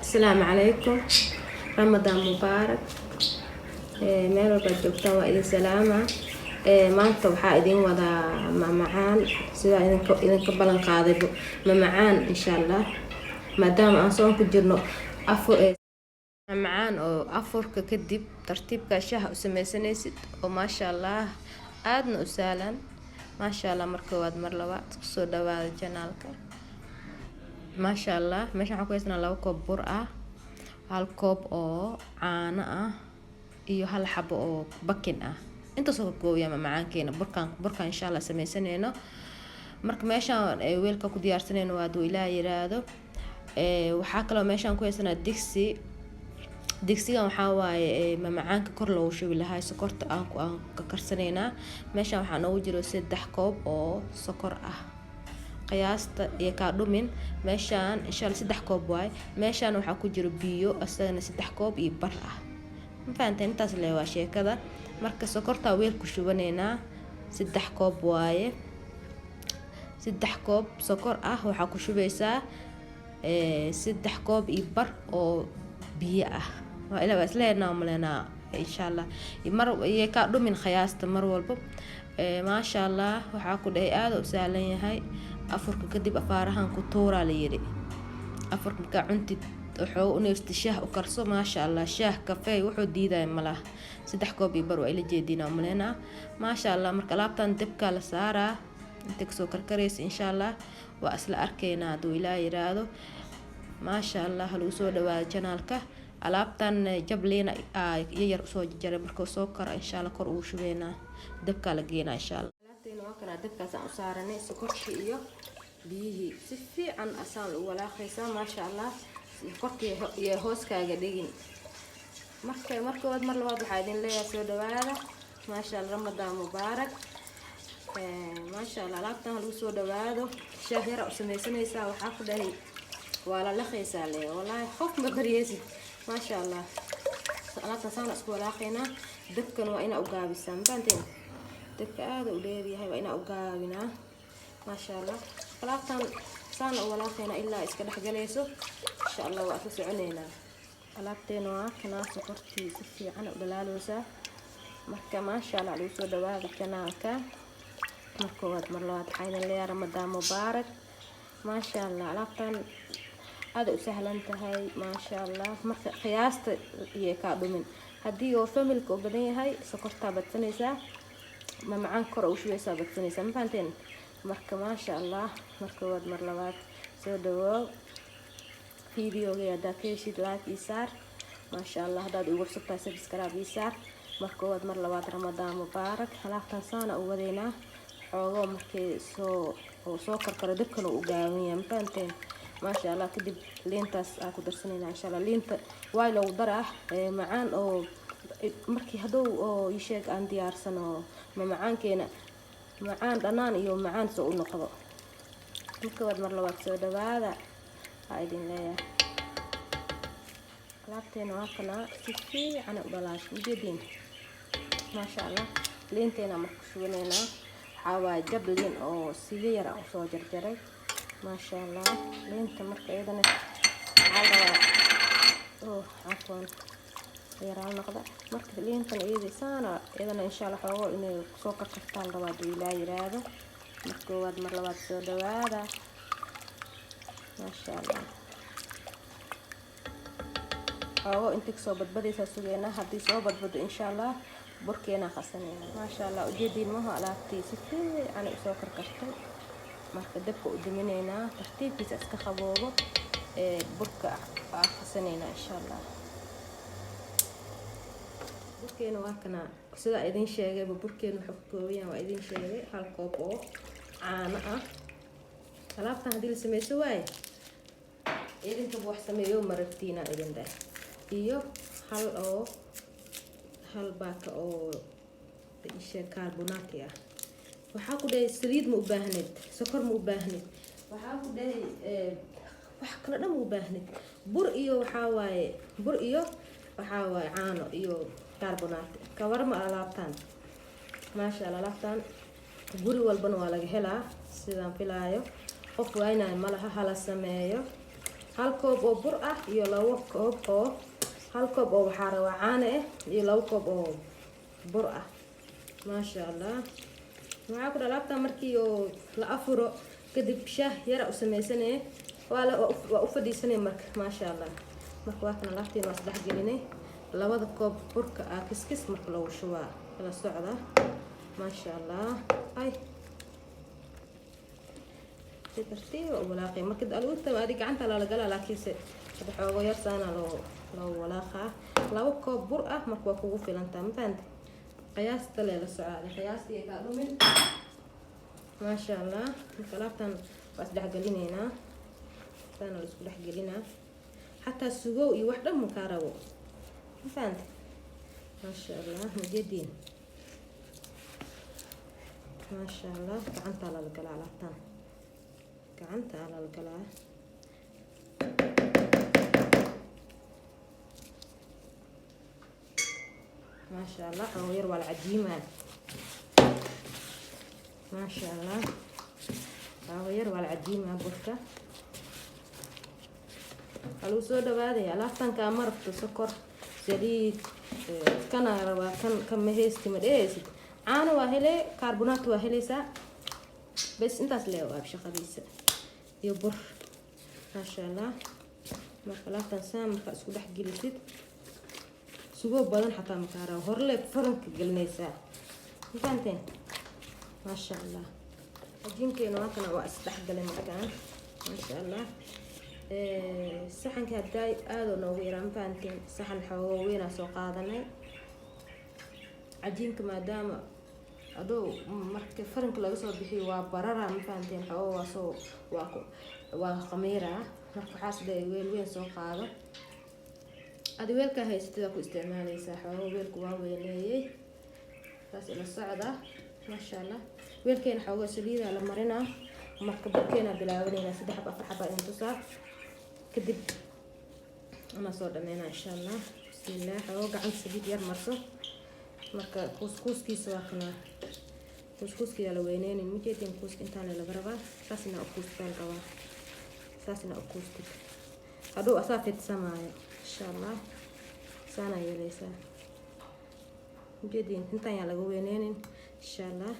السلام عليكم. رمضان مبارك. meel walba joogtaan waa idin salaama. maanta waxaa idin wadaa mamacaan sida idinka ballan qaadayba mamacaan insha Allah maadaama aan soon ku jirno mamacaan oo afurka kadib tartiibka shaah u sameysanaysid oo maasha Allah aadna u saalan maasha Allah marka waad mar labaad soo dhawaada channelka maasha Allah meeshaan waxaan ku haysnaa 2 koob bur ah, 1 koob oo caano ah iyo 1 xabo oo bakin ah. inta soo koobiya macaankeena burkan insha Allah sameysanayno marka meeshaan weelka ku diyaarsanayno waa duu ilaa yiraahdo. waxaa kale meeshaan ku haysanaa digsigan waxaa waaye macaanka kor loogu shubi lahaa sokorta aan ka karsanaynaa. meeshaan waxaa noogu jiro 3 koob oo sokor ah qiyaasta iyo ka dhumin. meeshaan insha Allah 3 koob waaye. meeshaan waxaa ku jiro biyo asagana 3 koob iyo bar ah. ma fahanteen intaas le waa sheekada. marka sokorta weel ku shubaneynaa 3 koob waaye. 3 koob sokor ah waxaa ku shubaysaa 3 koob iyo bar oo biyo ah. waa ilaa isleena malena insha Allah mar iyo ka dhumin qiyaasta mar walba. maasha Allah waxaa ku dhahay aad u saalan yahay afurka kadib afaarahan ku tuura la yiri. afurka ka cuntid wuxuu u neefti shaah u karso maasha Allah shaah kafee wuxuu diiday malaha 3 koob iyo bar waa ila jeedina malena maasha Allah marka laabtan dabka la saaraa inta soo karkaraysa insha Allah waa isla arkeynaa duu ilaa yiraahdo. maasha Allah lagu soo dhawaado channelka alaabtan jableena yar soo jaray marka soo karo insha Allah kor uu shubeena dabka la geena insha Allah. alaabteena waa kana dabkaas aan u saaranay sokorti iyo biyihi si fiican asaan u walaaqaysaa maasha Allah korkii iyo hooskaaga dhigin. marka waad mar labaad waxaa idin leeyahay soo dhawaada maasha Allah Ramadan mubaarak. maasha Allah alaabtan lagu soo dhawaado shaah yar u sameysanaysaa waxaa ku dhahay waa la laqaysaa le wallahi qof ma bariyaysid maasha Allah. alaabtan saan isku walaaqaynaa dabkan waa ina u gaabisaan baanteen dabka aad u dheeryahay waa ina u gaabinaa maasha Allah. alaabtan saan u walaaqaynaa ilaa iska dhaxgalayso insha Allah waa ka soconeynaa. alaabteena waa kana sokortii si fiican u dhalaaloosa marka maasha Allah lagu soo dhawaado channelka marka waad mar labaad waxaan leeyahay Ramadan mubaarak maasha Allah. alaabtan aad u sahlan tahay maasha Allah marka qiyaasta iyo ka dhumin hadii oo familka u badan yahay sokorta badsanaysa macaan kor u shubeysa badsanaysa ma fahanteen marka maasha Allah marka waad mar labaad soo dhawaado videoga hada keeshid like iyo saar maasha Allah hadaad ugu cusubtahay subscribe iyo saar marka waad mar labaad Ramadan mubaarak. alaabtan saana u wadeynaa xoogo markii soo karkaro dabkan u gaaban yahay ma fahanteen maasha Allah. kadib liintaas aan ku darsanayna insha Allah liinta waa loo daraa macaan oo markii haduu oo isheeg aan diyaarsano macaankeena macaan dhanaan iyo macaan soo u noqdo marka waad mar labaad soo dhawaada idin leeyahay. alaabteena waa kana si fiican u dhalaasho ujeedin maasha Allah. liinteena marka shubaneynaa waxaa waa jab liin oo si yar ah soo jarjaray maasha Allah. liinta marka iyadana afwan yaraan noqda marka liintan iyadana insha Allah xoogo inay soo karkartaan labaad ilaa yiraahdo marka waad mar labaad soo dhawaada maasha Allah. xoogo inta soo badbadaysa sugeena hadii soo badbado insha Allah burkeena qasanayna maasha Allah. ujeedin ma alaabtii si fiican u soo karkartay marka dabka u diminayna tartiibkiisa iska qaboobo burka qasanayna insha Allah. burkeena waa kana sida idin sheegay burkeena wuxuu ka kooban yahay waa idin sheegay 1 koob oo caano ah. alaabtan hadii la sameeyo waay idinka wax sameeyo maragtiina idin daa iyo hal baaka oo isha carbonate ah. waxaa ku dhahay saliid ma u baahnid sokor ma u baahnid waxaa ku dhahay wax kala dhan ma u baahnid bur iyo waxaa waaye caano iyo carbonate ka warma alaabtan maasha Allah. alaabtan guri walbana waa laga helaa sidaan filaayo qof waa inaan malaha hala sameeyo hal koob oo bur ah iyo 2 koob oo hal koob oo waxaa rabaa caano ah iyo 2 koob oo bur ah maasha allah waxaa ku dhalaabta markii oo la afuro kadib shaah yar u samaysanay waa u fadhiisanay marka maasha allah marka waa kana laabteen waa saddex gelinay 2 koob burka ah kiskis marka lagu shubaa la socda maasha allah ay tartiib walaaqay marka alwada waa adiga gacanta la galaa laakiin se xoogo yar saana loo walaaqa 2 koob bur ah marka waa kugu filantaa ma fahanti qiyaasta la socda qiyaastii ka dhumin maasha allah marka laabtan waa saddex gelinaynaa saana la isku dhex gelinaa حتى سجوا يوحدهم مكارو فهمت ما شاء الله مجدين ما شاء الله كعنت على القلع لطان كعنت على القلع ما شاء الله حوير والعجيمة ما شاء الله حوير والعجيمة بركة قالوا سودا بعدي علاقتن كامرت سكر سريد كان روا كان مهستي مدرسة عانوا وهلي كربونات وهلي سا بس انت سليوا بشي خبيث يبر ما شاء الله ما خلاص سام فاسكو دح جلسيد سوق بدن حتى مكاره هرلي فرنك جلنيسا فهمتين ما شاء الله أجينك إنه أنا وأستحق لهم كان ما شاء الله saxanka haday aad oo noogu yaraan faantiin saxan xoogo weyn soo qaadanay cajiinka maadaama adoo marka faranka laga soo bixiyo waa barara ma faantiin xoogo waa khamiira marka waxaas weel weyn soo qaado adi weelka haysatida ku isticmaalaysaa xoogo weelku waa weyneeyay taas ila socda ma sha Allah weelkeena xoogo saliida la marinaa marka burkeena bilaabanayna 3 xabba 4 xabba inta saa كدب أنا صار دمينا إن شاء الله بسم الله وقع عند سبيت ير مرسو مركا كوسكوس كي سواكنا كوسكوس كي على وينين الميتين كوس كنتان على بربا ساسنا أكوس بين قوا ساسنا أكوس تك هذو أسافة سمايا إن شاء الله سانا يليسا جدين كنتان على وينين إن شاء الله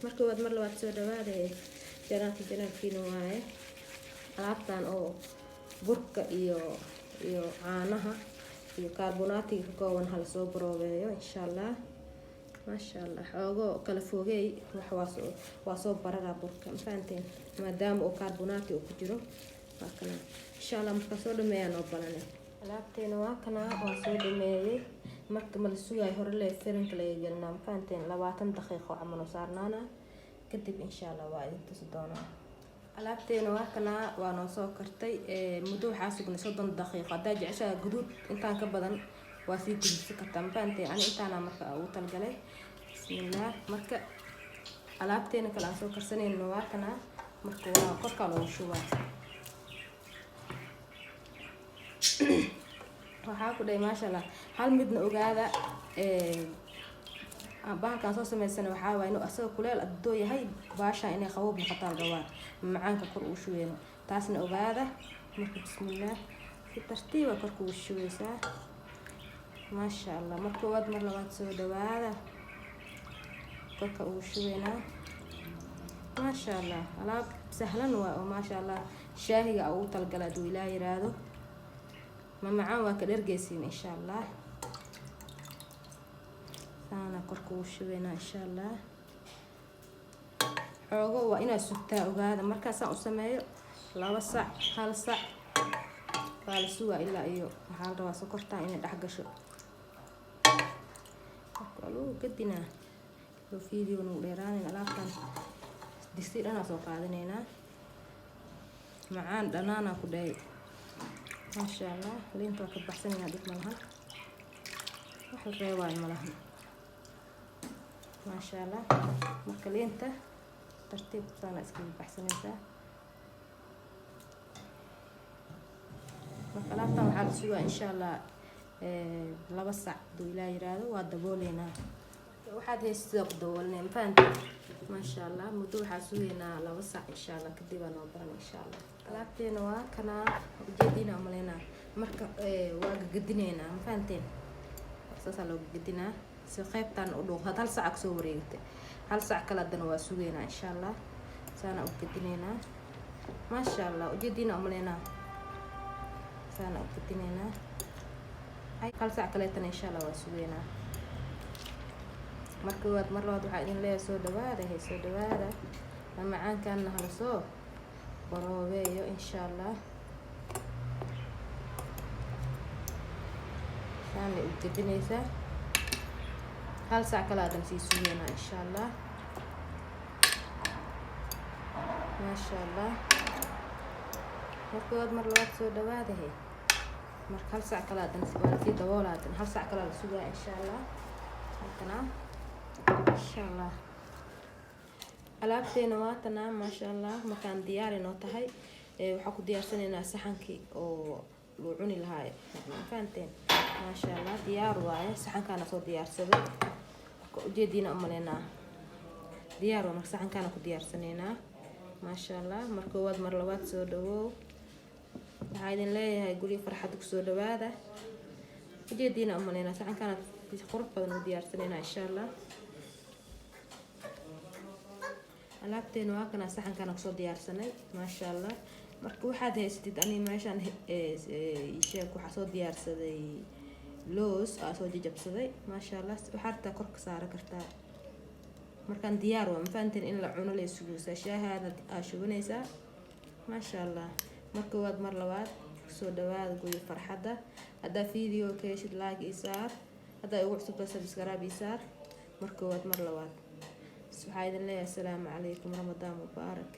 مركا بعد مرة وقت سودا بعد جران في نوايا alaabtan oo burka iyo caanaha iyo kaarbonaatiga ka kooban hal soo baroobeeyo insha Allah ma sha Allah xoogo kala fogeey wax waa soo barara burka faanteen maadaama oo kaarbonaati uu ku jiro markana insha Allah marka soo dhameeyaan oo balan alaabteena waa kana waa soo dhameeyay marka ma la sugay hore le firinka la yeelnaa faanteen 20 daqiiqo aman saarnaana kadib insha Allah waa inta doonaa alaabteena waa kana waa noo soo kartay muddo waxa sugnay 30 daqiiqo hadaa jeceshaa guduud intaan ka badan waa sii gudbisi kartaa faanteen ani intaana marka ugu talgalay bismillah marka alaabteena kala soo karsanayno waa kana marka waa korka loo shubaa waxa ku dhay maasha Allah hal midna ogaada baanka soo sameeysan waxa waa inuu asaga kuleel adoo yahay baasha inay qaboob noqotaan dhawaan macaanka kor u shuweeno taasna ogaada marka bismillah si tartiib ah kor u shuweysaa ma sha Allah marka wad mar labaad soo dhawaada korka u shuweena ma sha Allah alaab sahlan waa ma sha Allah shaahiga uu talgalay duu ilaa yiraahdo ma macaan waa ka dhergeysiin insha Allah أنا كركو شوينا إن شاء الله حوجو وإنا سكتا وهذا مركز أسميه لا وسع هل سع قال سوا إلا أيو حال روا سكرتا إن الحاجة شو قالوا قدنا لو فيديو نوريران العلاقة دستير أنا سوق هنا معان دنانا كداي ما شاء الله لين توكل بحسن هذيك ملها واحد رواي ملها ما شاء الله مكلينته ترتيب صار اسكي بحسنيسه مكلافته waxaa la sugaa insha Allah laba sac duu ilaa yiraahdo waa dabooleyna waxaad haysataa ku daboolneen faanta maasha allah muddo waxaa sugeynaa 2 saac insha allah kadib aan noo baran insha allah alaabteena waa kana ujeedina umaleynaa marka waa gadinaynaa ma fahanteen saasaa loo gadinaa si qaybtan u dhuuq hal saac soo wareegtay hal saac kala dan waa sugeynaa insha allah saana u gadinaynaa maasha allah ujeedina umaleynaa saana u gadinaynaa hal saac kale tan insha allah waa sugeynaa marka waad mar labaad waxaa idin leeyahay soo dhawaada macaankaana hala soo baroobeeyo insha allah saana u gadinaysaa hal saac kale aadan sii sugeynaa insha allah maasha allah marka waad mar labaad soo dhawaada marka hal saac kale aadan sii daboolaadan hal saac kale la sugaa insha allah markana insha allah alaabteena waa tanaa maasha allah markaan diyaar inoo tahay waxaa ku diyaarsanaynaa saxankii oo loo cuni lahaa fahanteen maasha allah diyaar waaye saxankaana soo diyaarsaday marka ujeediina umaleynaa diyaar waa marka saxankaana ku diyaarsanaynaa maasha allah marka waad mar labaad soo dhawow waxaa idin leeyahay guri farxad ku soo dhawaada ujeediina umaleynaa saxankaana qurux badan u diyaarsanaynaa insha allah alaabteena waa kana saxankaana kusoo diyaarsanay maasha allah marka waxaad haysatid ani meeshaan sheeg waxaa soo diyaarsaday loos aa soo jajabsaday maasha allah waxaad taa kor ka saara kartaa markaan diyaar waa mafahanteen in la cuno la suguusaa shaahaada aa shubanaysaa maasha allah marka waad mar labaad soo dhawaada guri farxadda haddaa video ka heshid like ii saar haddaa ugu cusubta subscribe ii saar marka waad mar labaad waxaa idin leeyahay asalaamu calaykum ramadaan mubaarak